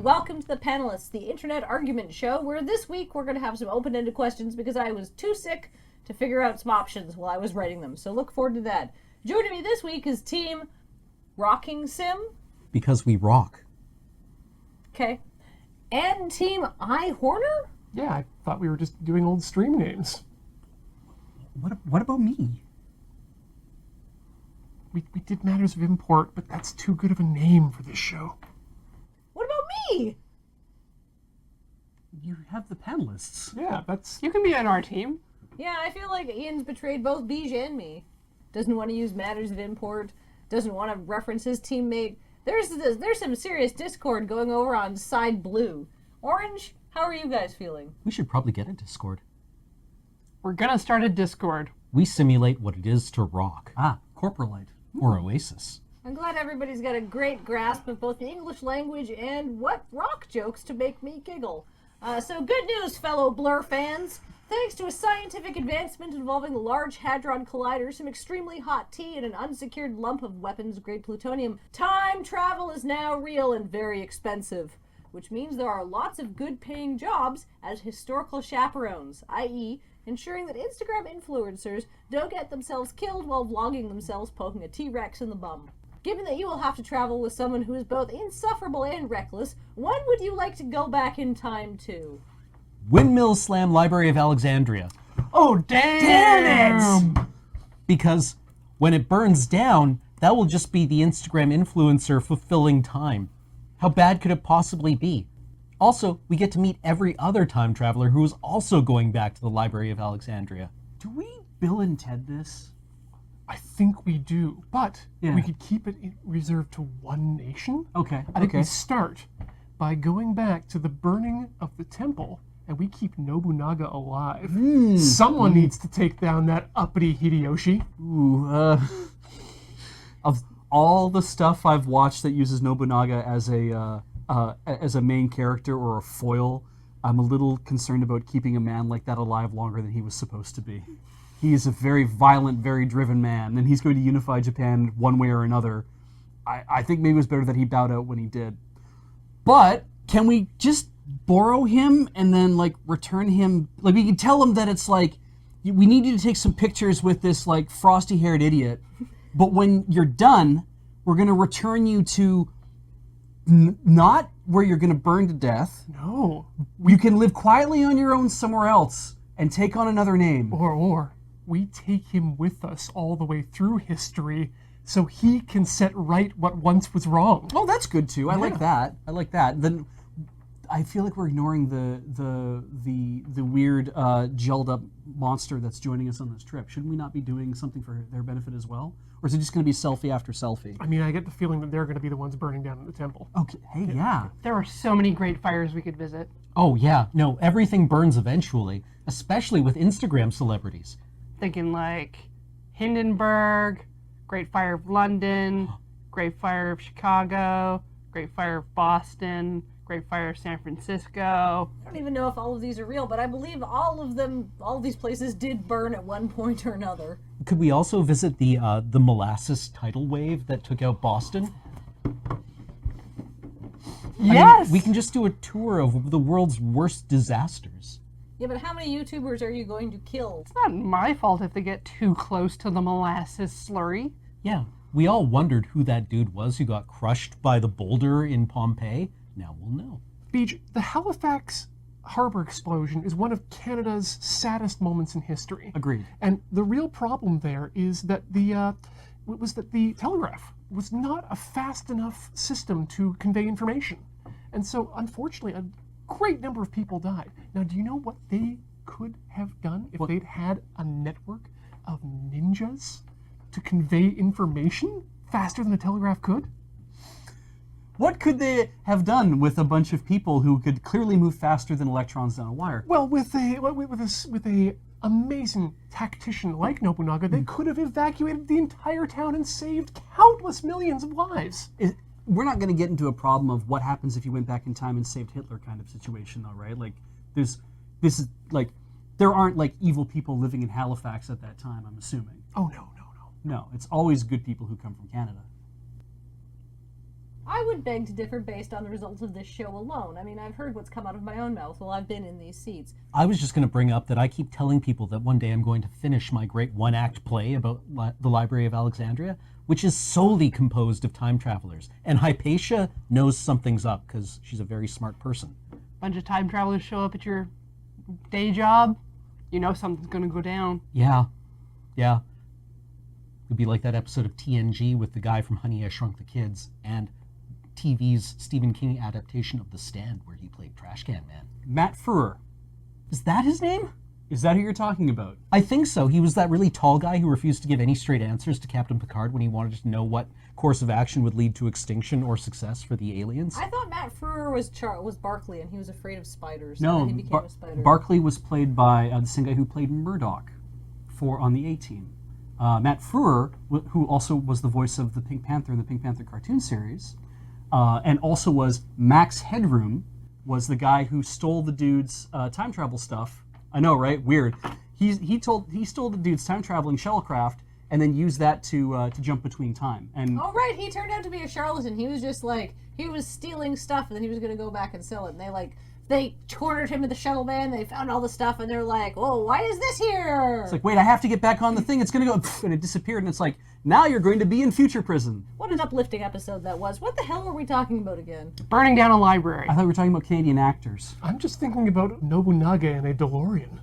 welcome to the Panalysts, the internet argument show, where this week we're going to have some open-ended questions because I was too sick to figure out some options while I was writing them, so look forward to that. Joining me this week is Team Rocking Sim. Because we rock. Okay. And Team iHorner? Yeah, I thought we were just doing old stream names. What about me? We did Matters of Import, but that's too good of a name for this show. What about me? You have the Panelists. Yeah, that's... You can be on our team. Yeah, I feel like Ian's betrayed both Beej and me. Doesn't want to use Matters of Import, doesn't want to reference his teammate. There's some serious discord going over on Side Blue. Orange, how are you guys feeling? We should probably get a Discord. We're gonna start a Discord. We simulate what it is to rock. Corporalite. Or Oasis. I'm glad everybody's got a great grasp of both the English language and what rock jokes to make me giggle. So good news, fellow Blur fans. Thanks to a scientific advancement involving the Large Hadron Collider, some extremely hot tea, and an unsecured lump of weapons-grade plutonium, time travel is now real and very expensive, which means there are lots of good-paying jobs as historical chaperones, i.e., ensuring that Instagram influencers don't get themselves killed while vlogging themselves poking a T-Rex in the bum. Given that you will have to travel with someone who is both insufferable and reckless, when would you like to go back in time to? Windmill Slam Library of Alexandria. Oh, damn it! Because when it burns down, that will just be the Instagram influencer fulfilling time. How bad could it possibly be? Also, we get to meet every other time traveler who is also going back to the Library of Alexandria. Do we Bill and Ted this? I think we do, but Yeah. we could keep it reserved to one nation. Okay. I think we start by going back to the burning of the temple, and we keep Nobunaga alive. Someone needs to take down that uppity Hideyoshi. Ooh, of all the stuff I've watched that uses Nobunaga as a main character or a foil, I'm a little concerned about keeping a man like that alive longer than he was supposed to be. He is a very violent, very driven man, and he's going to unify Japan one way or another. I think maybe it was better that he bowed out when he did. But can we just borrow him and then return him? Like, we can tell him that it's like, we need you to take some pictures with this frosty-haired idiot, but when you're done, we're going to return you to not where you're going to burn to death. No. You can live quietly on your own somewhere else and take on another name. Or we take him with us all the way through history so he can set right what once was wrong. Oh, that's good too. I like that. Then I feel like we're ignoring the weird gelled up monster that's joining us on this trip. Shouldn't we not be doing something for their benefit as well? Or is it just going to be selfie after selfie? I mean, I get the feeling that they're going to be the ones burning down the temple. Okay. Hey, yeah. There are so many great fires we could visit. Oh yeah, no, everything burns eventually, especially with Instagram celebrities. Thinking like Hindenburg, Great Fire of London, Great Fire of Chicago, Great Fire of Boston, Great Fire of San Francisco. I don't even know if all of these are real, but I believe all of these places did burn at one point or another. Could we also visit the molasses tidal wave that took out Boston? Yes! I mean, we can just do a tour of the world's worst disasters. Yeah, but how many YouTubers are you going to kill? It's not my fault if they get too close to the molasses slurry. Yeah, we all wondered who that dude was who got crushed by the boulder in Pompeii. Now we'll know. Beej, the Halifax harbor explosion is one of Canada's saddest moments in history. Agreed. And the real problem there is that the telegraph was not a fast enough system to convey information. And so, unfortunately, a great number of people died. Now, do you know what they could have done if they'd had a network of ninjas to convey information faster than the telegraph could? What could they have done with a bunch of people who could clearly move faster than electrons down a wire? Well, with a amazing tactician like Nobunaga, they could have evacuated the entire town and saved countless millions of lives. We're not going to get into a problem of what happens if you went back in time and saved Hitler kind of situation, though, right? There aren't evil people living in Halifax at that time, I'm assuming. Oh, no. No, it's always good people who come from Canada. I would beg to differ based on the results of this show alone. I mean, I've heard what's come out of my own mouth while I've been in these seats. I was just going to bring up that I keep telling people that one day I'm going to finish my great one-act play about the Library of Alexandria, which is solely composed of time travelers. And Hypatia knows something's up because she's a very smart person. Bunch of time travelers show up at your day job, you know something's gonna go down. Yeah. It'd be like that episode of TNG with the guy from Honey, I Shrunk the Kids and TV's Stephen King adaptation of The Stand where he played Trash Can Man. Matt Frewer. Is that his name? Is that who you're talking about? I think so. He was that really tall guy who refused to give any straight answers to Captain Picard when he wanted to know what course of action would lead to extinction or success for the aliens. I thought Matt Frewer was Barkley, and he was afraid of spiders. No, and then he became a spider. Barkley was played by the same guy who played Murdoch on the A-Team. Matt Frewer, who also was the voice of the Pink Panther in the Pink Panther cartoon series, and also was Max Headroom, was the guy who stole the dude's time travel stuff. I know, right? Weird. He stole the dude's time traveling shuttlecraft and then used that to jump between time. And Oh, right, he turned out to be a charlatan. He was just he was stealing stuff and then he was going to go back and sell it. And they cornered him to the shuttle van, they found all the stuff, and they're like, oh, why is this here? it's like, wait, I have to get back on the thing. It's going to go, and it disappeared. And it's like, now you're going to be in future prison. What an uplifting episode that was. What the hell were we talking about again? Burning down a library. I thought we were talking about Canadian actors. I'm just thinking about Nobunaga in a DeLorean.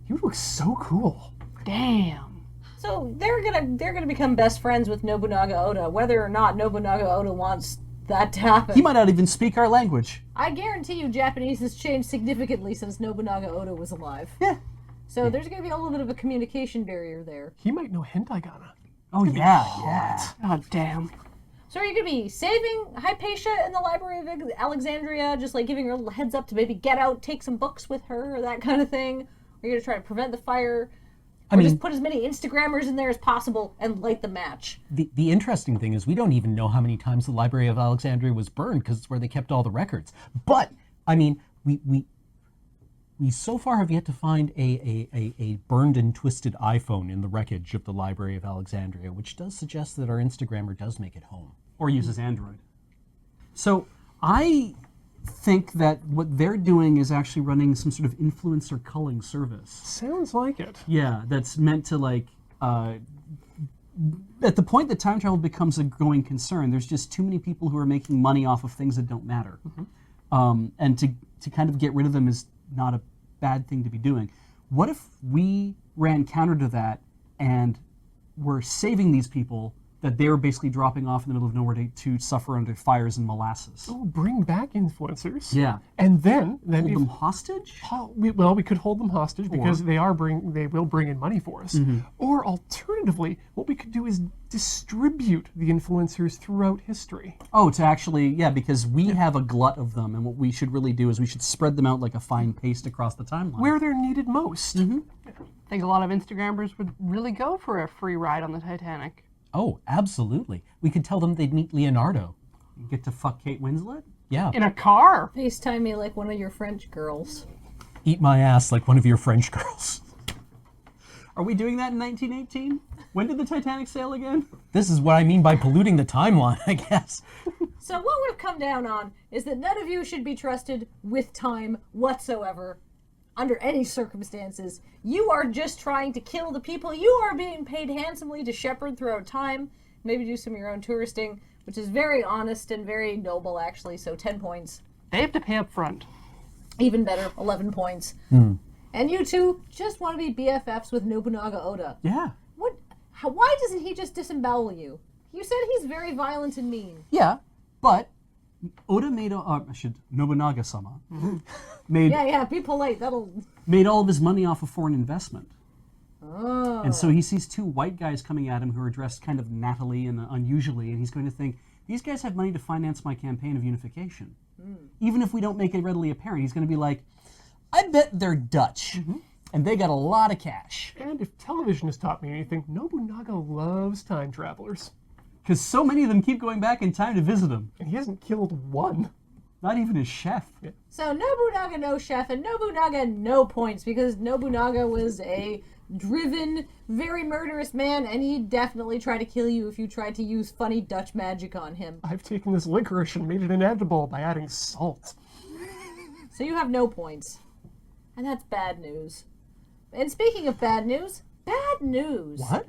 He would look so cool. Damn. So they're gonna become best friends with Nobunaga Oda, whether or not Nobunaga Oda wants that to happen. He might not even speak our language. I guarantee you Japanese has changed significantly since Nobunaga Oda was alive. Yeah. So there's going to be a little bit of a communication barrier there. He might know hentai Gana. Oh, yeah. Oh, damn. So are you going to be saving Hypatia in the Library of Alexandria, just like giving her a little heads up to maybe get out, take some books with her, or that kind of thing? Or are you going to try to prevent the fire? Or just put as many Instagrammers in there as possible and light the match? The interesting thing is we don't even know how many times the Library of Alexandria was burned because it's where they kept all the records. But, I mean, we so far have yet to find a burned and twisted iPhone in the wreckage of the Library of Alexandria, which does suggest that our Instagrammer does make it home. Or uses Android. So I think that what they're doing is actually running some sort of influencer culling service. Sounds like it. Yeah, that's meant to at the point that time travel becomes a growing concern, there's just too many people who are making money off of things that don't matter. And to kind of get rid of them is not a bad thing to be doing. What if we ran counter to that and were saving these people that they were basically dropping off in the middle of nowhere to suffer under fires and molasses? Oh, bring back influencers. Yeah. And then Hold if- them hostage? we could hold them hostage because they will bring in money for us. Or alternatively, what we could do is distribute the influencers throughout history. Oh, to actually, yeah, because we have a glut of them, and what we should really do is we should spread them out like a fine paste across the timeline. Where they're needed most. I think a lot of Instagrammers would really go for a free ride on the Titanic. Oh, absolutely. We could tell them they'd meet Leonardo. You get to fuck Kate Winslet? Yeah. In a car. FaceTime me like one of your French girls. Eat my ass like one of your French girls. Are we doing that in 1918? When did the Titanic sail again? This is what I mean by polluting the timeline, I guess. So what we've come down on is that none of you should be trusted with time whatsoever, under any circumstances. You are just trying to kill the people you are being paid handsomely to shepherd throughout time, maybe do some of your own touristing, which is very honest and very noble, actually, so 10 points. They have to pay up front. Even better, 11 points. And you two just want to be BFFs with Nobunaga Oda. Yeah. Why doesn't he just disembowel you? You said he's very violent and mean. Yeah, but Oda made Nobunaga-sama made Yeah, be polite. made all of his money off of foreign investment. Oh. And so he sees two white guys coming at him who are dressed kind of nattily and unusually, and he's going to think, these guys have money to finance my campaign of unification. Even if we don't make it readily apparent, he's going to be like, I bet they're Dutch, and they got a lot of cash. And if television has taught me anything, Nobunaga loves time travelers. Because so many of them keep going back in time to visit him. And he hasn't killed one. Not even his chef. So Nobunaga no chef and Nobunaga no points because Nobunaga was a driven, very murderous man, and he'd definitely try to kill you if you tried to use funny Dutch magic on him. I've taken this licorice and made it inedible by adding salt. So you have no points. And that's bad news. And speaking of bad news. What?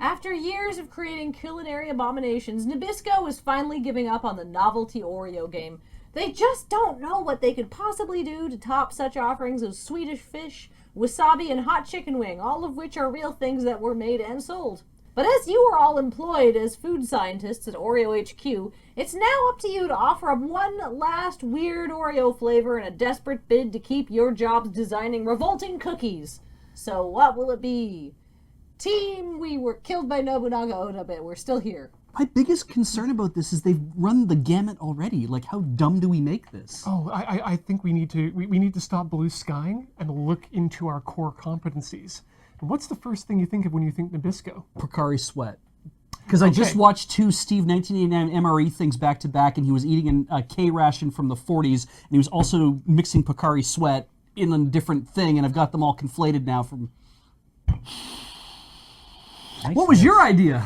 After years of creating culinary abominations, Nabisco is finally giving up on the novelty Oreo game. They just don't know what they could possibly do to top such offerings as Swedish fish, wasabi, and hot chicken wing, all of which are real things that were made and sold. But as you are all employed as food scientists at Oreo HQ, it's now up to you to offer up one last weird Oreo flavor in a desperate bid to keep your jobs designing revolting cookies. So what will it be? Team, we were killed by Nobunaga Oda, but we're still here. My biggest concern about this is they've run the gamut already. Like, how dumb do we make this? Oh, I think we need to stop blue skying and look into our core competencies. And what's the first thing you think of when you think Nabisco? Pocari Sweat. Because I just watched two Steve 1989 MRE things back to back, and he was eating a K ration from the 40s, and he was also mixing Pocari Sweat in a different thing, and I've got them all conflated now from... What was your idea?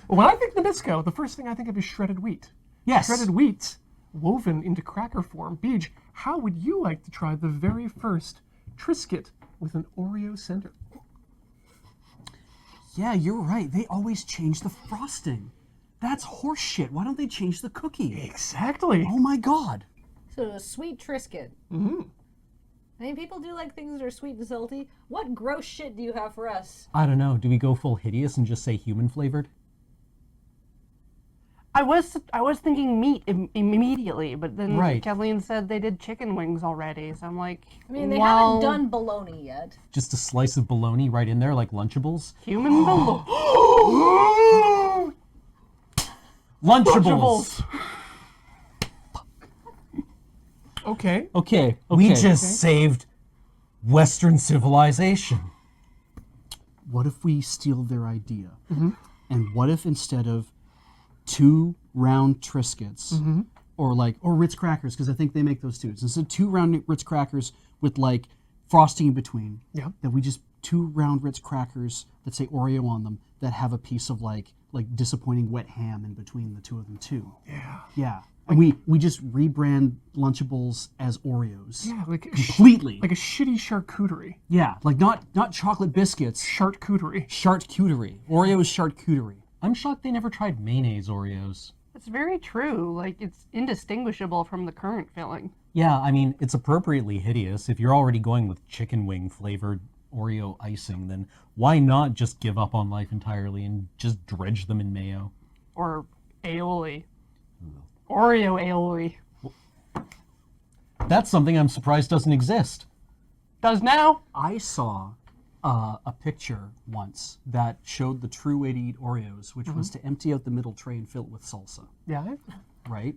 When I think Nabisco, the first thing I think of is shredded wheat. Yes. Shredded wheat woven into cracker form. Beej, how would you like to try the very first Triscuit with an Oreo center? Yeah, you're right. They always change the frosting. That's horseshit. Why don't they change the cookie? Exactly. Oh my god. So a sweet Triscuit. Mm-hmm. I mean, people do like things that are sweet and salty. What gross shit do you have for us? I don't know. Do we go full hideous and just say human flavored? I was thinking meat immediately, but then Right. Kathleen said they did chicken wings already, so I'm like, I mean, they well, haven't done bologna yet. Just a slice of bologna right in there like Lunchables? human bologna. Lunchables! Okay. Okay. We just saved Western civilization. What if we steal their idea? Mm-hmm. And what if instead of 2 round Triscuits, or Ritz crackers, because I think they make those too. So instead of 2 round Ritz crackers with like frosting in between, that we just 2 round Ritz crackers that say Oreo on them that have a piece of like disappointing wet ham in between the two of them too. Yeah. Yeah. And we just rebrand Lunchables as Oreos. Yeah, like Completely. like a shitty charcuterie. Yeah, like not chocolate biscuits. Charcuterie. Chartcuterie. Oreo is charcuterie. I'm shocked they never tried mayonnaise Oreos. It's very true. Like, it's indistinguishable from the current filling. Yeah, I mean, it's appropriately hideous. If you're already going with chicken wing flavored Oreo icing, then why not just give up on life entirely and just dredge them in mayo? Or aioli. Oreo aioli. That's something I'm surprised doesn't exist. Does now? I saw a picture once that showed the true way to eat Oreos, which was to empty out the middle tray and fill it with salsa, Yeah. right?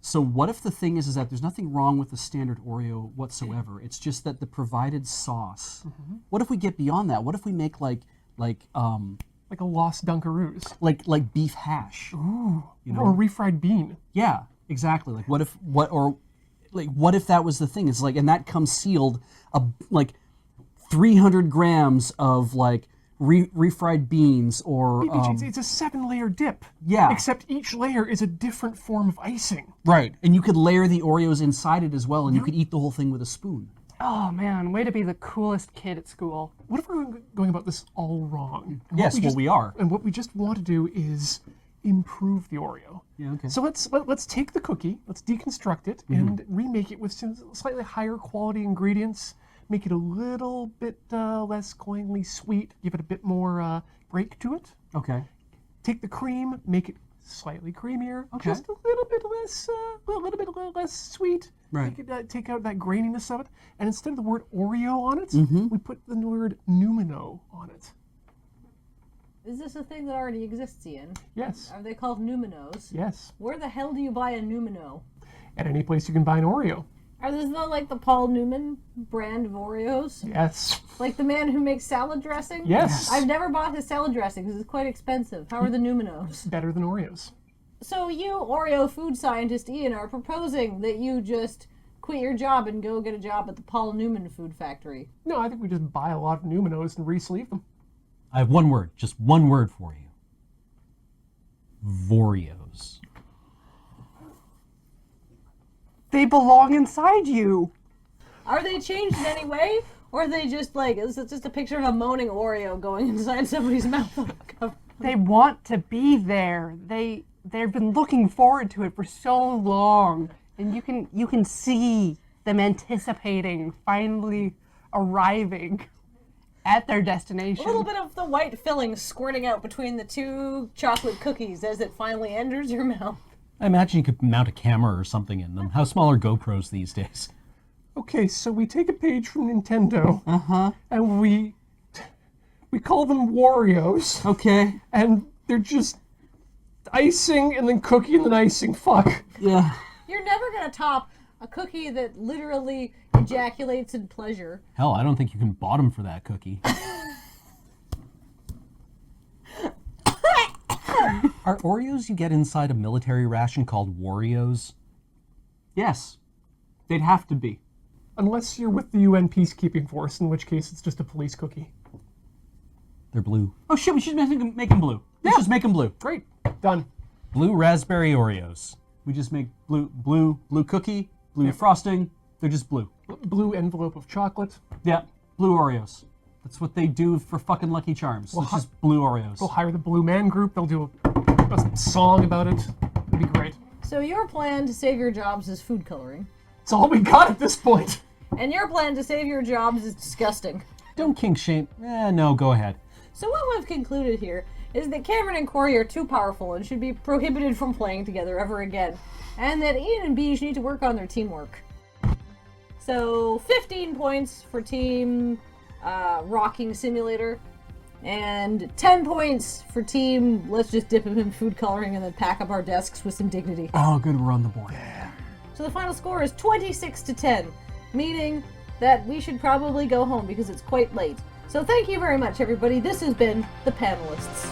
So what if the thing is that there's nothing wrong with the standard Oreo whatsoever? It's just that the provided sauce. What if we get beyond that? What if we make like Like a lost Dunkaroos. like beef hash? Ooh. You know? Or a refried bean. Yeah, exactly. Like what if that was the thing? It's like, and that comes sealed, like 300 grams of like refried beans or It's a 7-layer dip. Yeah. Except each layer is a different form of icing. right, and you could layer the Oreos inside it as well, and you could eat the whole thing with a spoon. Oh man, way to be the coolest kid at school. What if we're going about this all wrong? And Yes, well, we are. And what we just want to do is improve the Oreo. Yeah, okay. So let's take the cookie, let's deconstruct it, and remake it with some slightly higher quality ingredients. Make it a little bit less cloyingly sweet. Give it a bit more break to it. Okay. Take the cream, make it slightly creamier, Okay. just a little bit less sweet. Right. Take out that graininess of it, and instead of the word Oreo on it, we put the word numino on it. Is this a thing that already exists, Ian? Yes. Are they called numinos? Yes. Where the hell do you buy a numino? At any place you can buy an Oreo. Are those like the Paul Newman brand of Oreos? Yes. Like the man who makes salad dressing? Yes. I've never bought his salad dressing because it's quite expensive. How are the numinos? Better than Oreos. So you, Oreo food scientist Ian, are proposing that you just quit your job and go get a job at the Paul Newman Food Factory? No, I think we just buy a lot of Numinos and resleeve them. I have one word, just one word for you. Voreos. They belong inside you. Are they changed in any way? Or are they just like, is it just a picture of a moaning Oreo going inside somebody's mouth on the cover? They want to be there. They've been looking forward to it for so long. And you can see them anticipating finally arriving at their destination. A little bit of the white filling squirting out between the two chocolate cookies as it finally enters your mouth. I imagine you could mount a camera or something in them. How small are GoPros these days? Okay, so we take a page from Nintendo, and we call them Wario's, Okay. and they're just icing and then cookie and then icing. Fuck. Yeah. You're never gonna top a cookie that literally ejaculates in pleasure. Hell, I don't think you can bottom for that cookie. Are Oreos you get inside a military ration called Wareos? Yes. They'd have to be. Unless you're with the UN peacekeeping force, in which case it's just a police cookie. They're blue. Oh shit, we should make them blue. Let's just make them blue. Great. Done. Blue raspberry Oreos. We just make blue cookie, blue frosting. They're just blue. Blue envelope of chocolate. Yeah, blue Oreos. That's what they do for fucking Lucky Charms. It's just blue Oreos. We'll hire the Blue Man Group. They'll do a song about it. It'd be great. So your plan to save your jobs is food coloring. It's all we got at this point. And your plan to save your jobs is disgusting. Don't kink shame. No, go ahead. So what we've concluded here is that Cameron and Corey are too powerful and should be prohibited from playing together ever again. And that Ian and Beige need to work on their teamwork. So 15 points for Team Rocking Simulator. And 10 points for Team Let's just dip him in food coloring and then pack up our desks with some dignity. Oh, good, we're on the board. So the final score is 26-10, meaning that we should probably go home because it's quite late. So thank you very much, everybody. This has been the Panelists.